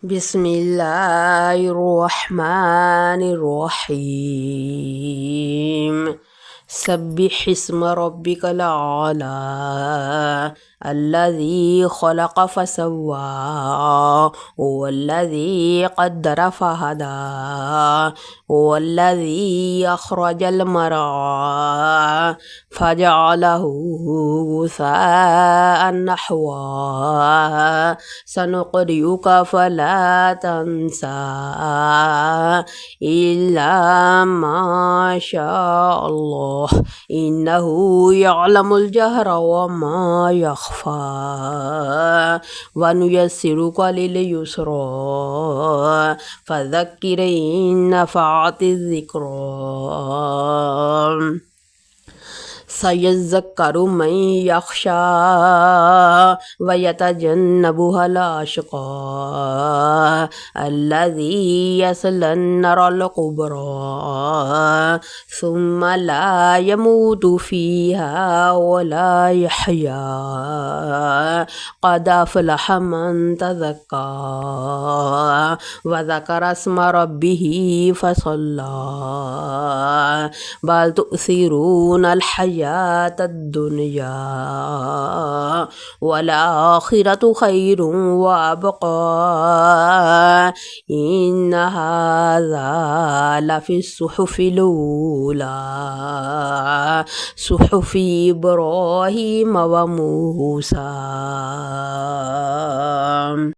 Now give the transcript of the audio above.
بسم الله الرحمن الرحيم سبح اسم ربك الأعلى الذي خلق فسوى والذي قدر فهدى والذي أخرج المرعى فجعله غثاء نحوا سنقرئك فلا تنسى إلا ما شاء الله إنه يعلم الجهر وما يخفى ونيسرك لليسرى فذكر إن نفعت الذكرى سيذكر من يخشى ويتجنبها الأشقى الذي يصلى النار الكبرى ثم لا يموت فيها ولا يحيا قد أفلح من تزكى وذكر اسم ربه فصلى بل تؤثرون الحياة الدنيا والآخرة خير وأبقى إن هذا لفي الصحف الأولى صحف إبراهيم وموسى.